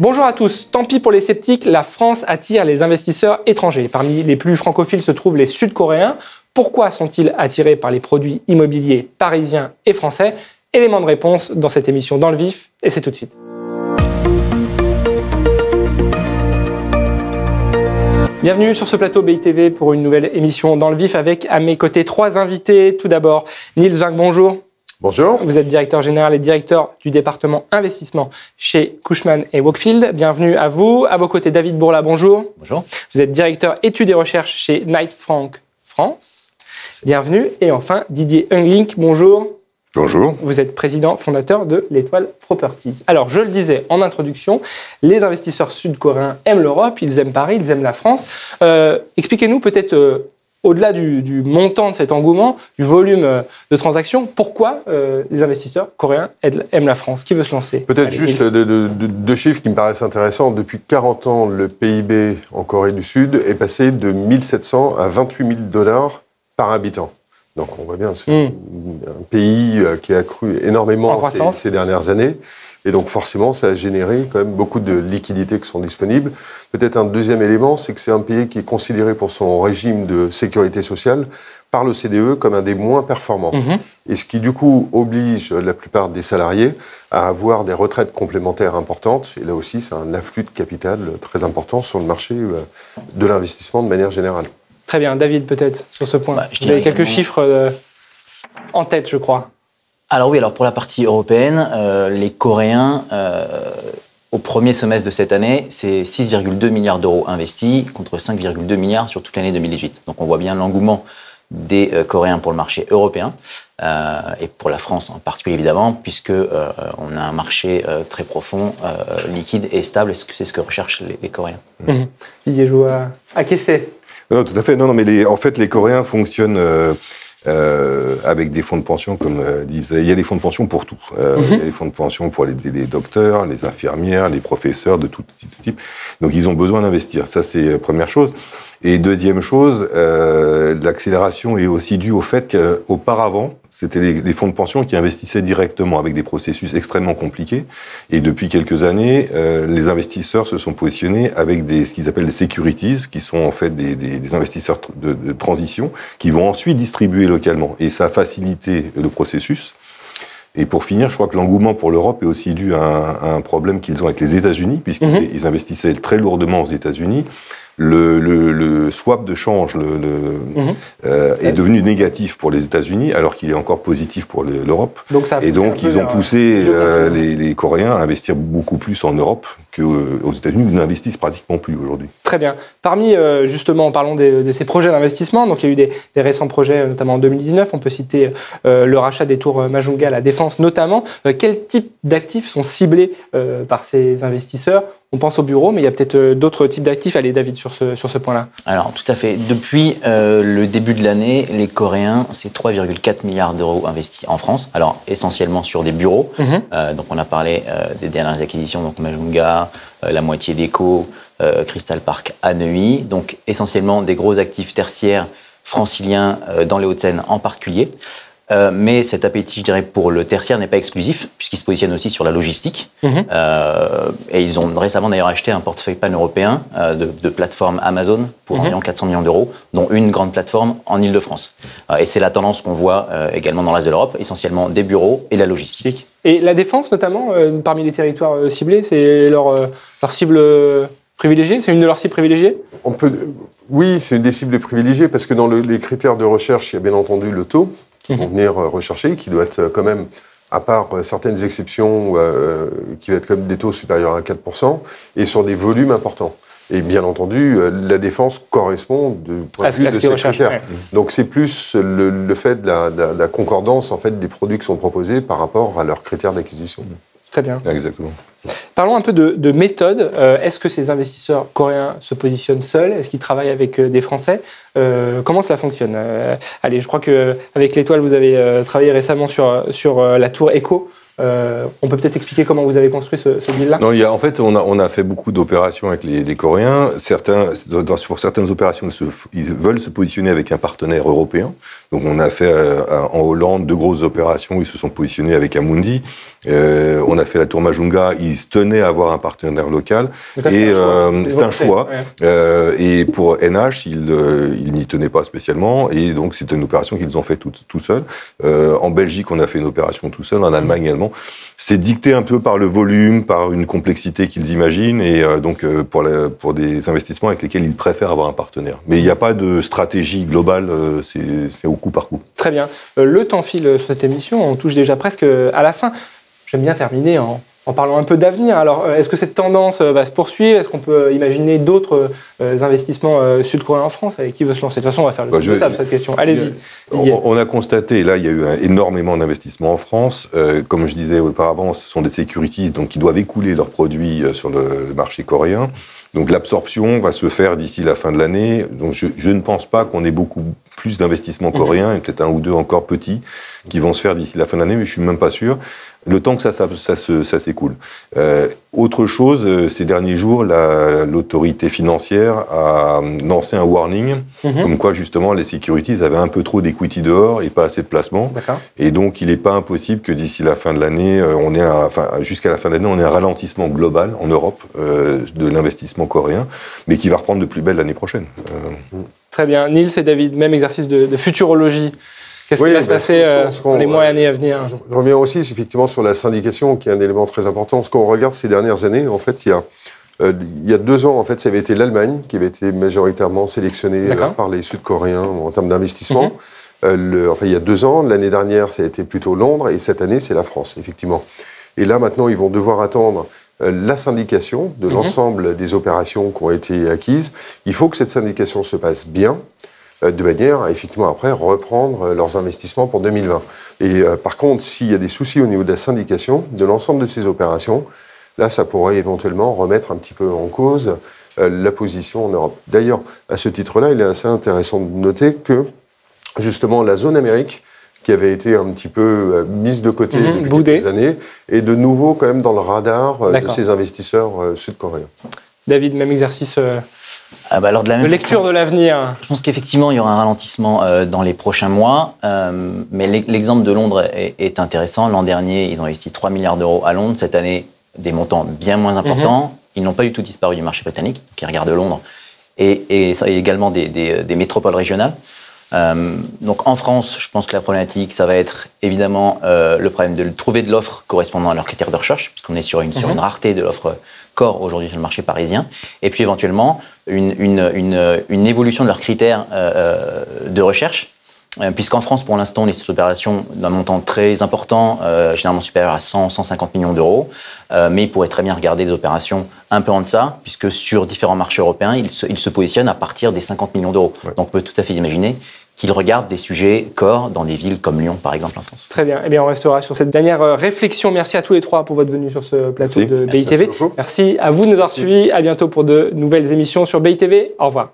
Bonjour à tous. Tant pis pour les sceptiques, la France attire les investisseurs étrangers. Parmi les plus francophiles se trouvent les Sud-Coréens. Pourquoi sont-ils attirés par les produits immobiliers parisiens et français? Élément de réponse dans cette émission Dans le Vif, et c'est tout de suite. Bienvenue sur ce plateau BITV pour une nouvelle émission Dans le Vif avec à mes côtés 3 invités. Tout d'abord, Niels Vinck, bonjour. Bonjour. Vous êtes directeur général et directeur du département investissement chez Cushman & Wakefield. Bienvenue à vous. À vos côtés, David Bourla, bonjour. Bonjour. Vous êtes directeur études et recherches chez Knight Frank France. Bienvenue. Et enfin, Didier Unglink, bonjour. Bonjour. Vous êtes président fondateur de l'Étoile Properties. Alors, je le disais en introduction, les investisseurs sud-coréens aiment l'Europe, ils aiment Paris, ils aiment la France. Expliquez-nous peut-être, au-delà du montant de cet engouement, du volume de transactions, pourquoi les investisseurs coréens aiment la France? Qui veut se lancer? Peut-être juste deux chiffres qui me paraissent intéressants. Depuis 40 ans, le PIB en Corée du Sud est passé de 1 700 à 28 000 $. Par habitant. Donc on voit bien, c'est un pays qui a accru énormément ces dernières années. Et donc forcément, ça a généré quand même beaucoup de liquidités qui sont disponibles. Peut-être un deuxième élément, c'est que c'est un pays qui est considéré pour son régime de sécurité sociale par l'OCDE comme un des moins performants. Et ce qui du coup oblige la plupart des salariés à avoir des retraites complémentaires importantes. Et là aussi, c'est un afflux de capital très important sur le marché de l'investissement de manière générale. Très bien. David, peut-être, sur ce point. Vous avez quelques chiffres en tête, je crois. Alors oui, pour la partie européenne, les Coréens, au premier semestre de cette année, c'est 6,2 milliards d'euros investis contre 5,2 milliards sur toute l'année 2018. Donc on voit bien l'engouement des Coréens pour le marché européen et pour la France en particulier évidemment, puisque on a un marché très profond, liquide et stable. C'est ce que recherchent les Coréens. Didier, je vois acquiescer. Non, tout à fait. Non, mais en fait, les Coréens fonctionnent avec des fonds de pension, comme disent. Il y a des fonds de pension pour tout. Il y a des fonds de pension pour les docteurs, les infirmières, les professeurs de tout type. Donc, ils ont besoin d'investir. Ça, c'est la première chose. Et deuxième chose, l'accélération est aussi due au fait qu'auparavant, c'était les fonds de pension qui investissaient directement avec des processus extrêmement compliqués. Et depuis quelques années, les investisseurs se sont positionnés avec ce qu'ils appellent des securities, qui sont en fait des investisseurs de transition, qui vont ensuite distribuer localement. Et ça a facilité le processus. Et pour finir, je crois que l'engouement pour l'Europe est aussi dû à un problème qu'ils ont avec les États-Unis, puisqu'ils investissaient très lourdement aux États-Unis. Le swap de change est devenu négatif pour les États-Unis, alors qu'il est encore positif pour l'Europe. Et donc, ils ont poussé les Coréens à investir beaucoup plus en Europe qu'aux États-Unis, où ils n'investissent pratiquement plus aujourd'hui. Très bien. Parmi, justement, en parlant de ces projets d'investissement, donc il y a eu des récents projets, notamment en 2019, on peut citer le rachat des tours Majunga à la Défense notamment. Quel type d'actifs sont ciblés par ces investisseurs? On pense au bureau, mais il y a peut-être d'autres types d'actifs. Allez, David, sur ce point-là. Alors, tout à fait. Depuis le début de l'année, les Coréens, c'est 3,4 milliards d'euros investis en France. Alors, essentiellement sur des bureaux. Donc, on a parlé des dernières acquisitions, donc Majunga, la moitié d'Eco, Crystal Park à Neuilly. Donc, essentiellement des gros actifs tertiaires franciliens dans les Hauts-de-Seine en particulier. Mais cet appétit, je dirais, pour le tertiaire n'est pas exclusif, puisqu'ils se positionnent aussi sur la logistique. Et ils ont récemment d'ailleurs acheté un portefeuille pan-européen de plateformes Amazon pour environ 400 millions d'euros, dont une grande plateforme en Île-de-France. Et c'est la tendance qu'on voit également dans le reste de l'Europe, essentiellement des bureaux et la logistique. Et la défense, notamment, parmi les territoires ciblés, c'est leur cible privilégiée? C'est une de leurs cibles privilégiées? Oui, c'est une des cibles privilégiées, parce que dans les critères de recherche, il y a bien entendu le taux qui vont venir rechercher, qui doit être quand même, à part certaines exceptions, qui va être comme des taux supérieurs à 4%, et sur des volumes importants. Et bien entendu, la défense correspond de point de vue de ces critères. Ouais. Donc c'est plus le fait de la concordance en fait, des produits qui sont proposés par rapport à leurs critères d'acquisition. Très bien. Exactement. Parlons un peu de méthode. Est-ce que ces investisseurs coréens se positionnent seuls? Est-ce qu'ils travaillent avec des Français? Comment ça fonctionne? Allez, je crois qu'avec l'Étoile, vous avez travaillé récemment sur la tour Eco. On peut peut-être expliquer comment vous avez construit ce deal-là? Non, en fait, on a fait beaucoup d'opérations avec les Coréens. Pour certaines opérations, ils veulent se positionner avec un partenaire européen. Donc, on a fait en Hollande 2 grosses opérations. Ils se sont positionnés avec Amundi. On a fait la Tour Majunga. Ils tenaient à avoir un partenaire local. Et c'est un choix. Ouais. Et pour NH, ils n'y tenaient pas spécialement. Et donc, c'est une opération qu'ils ont fait tout seuls. En Belgique, on a fait une opération tout seul. En Allemagne également. C'est dicté un peu par le volume, par une complexité qu'ils imaginent, et donc pour des investissements avec lesquels ils préfèrent avoir un partenaire. Mais il n'y a pas de stratégie globale, c'est au coup par coup. Très bien. Le temps file sur cette émission, on touche déjà presque à la fin. J'aime bien terminer en parlant un peu d'avenir. Alors, est-ce que cette tendance va se poursuivre? Est-ce qu'on peut imaginer d'autres investissements sud-coréens en France? Avec qui veut se lancer? De toute façon, on va faire le tour de table, cette question. Allez-y. On a constaté, là, il y a eu énormément d'investissements en France. Comme je disais auparavant, ce sont des securities donc, qui doivent écouler leurs produits sur le marché coréen. Donc l'absorption va se faire d'ici la fin de l'année. Donc je ne pense pas qu'on ait beaucoup plus d'investissements coréens, et peut-être 1 ou 2 encore petits, qui vont se faire d'ici la fin de l'année, mais je ne suis même pas sûr. Le temps que ça s'écoule. Autre chose, ces derniers jours, l'autorité financière a lancé un warning, comme quoi justement les securities avaient un peu trop d'equity dehors et pas assez de placement. Et donc il n'est pas impossible que d'ici la fin de l'année, jusqu'à la fin de l'année, on ait un ralentissement global en Europe de l'investissement coréen, mais qui va reprendre de plus belle l'année prochaine. Très bien. Niels et David, même exercice de futurologie. Qu'est-ce qui va se passer dans les mois et années à venir? Je reviens aussi effectivement sur la syndication, qui est un élément très important. Ce qu'on regarde ces dernières années, en fait, il y a 2 ans, en fait, ça avait été l'Allemagne qui avait été majoritairement sélectionnée par les Sud-Coréens en termes d'investissement. Il y a 2 ans, l'année dernière, ça a été plutôt Londres, et cette année, c'est la France, effectivement. Et là, maintenant, ils vont devoir attendre la syndication de l'ensemble des opérations qui ont été acquises. Il faut que cette syndication se passe bien, de manière à, effectivement, après, reprendre leurs investissements pour 2020. Et par contre, s'il y a des soucis au niveau de la syndication, de l'ensemble de ces opérations, là, ça pourrait éventuellement remettre un petit peu en cause la position en Europe. D'ailleurs, à ce titre-là, il est assez intéressant de noter que, justement, la zone Amérique, qui avait été un petit peu mise de côté depuis quelques années, est de nouveau quand même dans le radar de ces investisseurs sud-coréens. David, même exercice alors de lecture de l'avenir. Je pense qu'effectivement, il y aura un ralentissement dans les prochains mois. Mais l'exemple de Londres est intéressant. L'an dernier, ils ont investi 3 milliards d'euros à Londres. Cette année, des montants bien moins importants. Ils n'ont pas du tout disparu du marché britannique. Donc, ils regardent Londres. Et également des métropoles régionales. Donc en France, je pense que la problématique, ça va être évidemment le problème de trouver de l'offre correspondant à leurs critères de recherche, puisqu'on est sur une rareté de l'offre core aujourd'hui sur le marché parisien, et puis éventuellement une évolution de leurs critères de recherche, puisqu'en France, pour l'instant, on est sur une opération d'un montant très important, généralement supérieur à 100-150 millions d'euros, mais il pourrait très bien regarder des opérations un peu en deçà, puisque sur différents marchés européens, ils se positionnent à partir des 50 millions d'euros. Ouais. Donc on peut tout à fait imaginer qu'ils regardent des sujets corps dans des villes comme Lyon, par exemple, en France. Très bien. Eh bien, on restera sur cette dernière réflexion. Merci à tous les 3 pour votre venue sur ce plateau de BITV. Merci à vous de nous avoir suivis. À bientôt pour de nouvelles émissions sur BITV. Au revoir.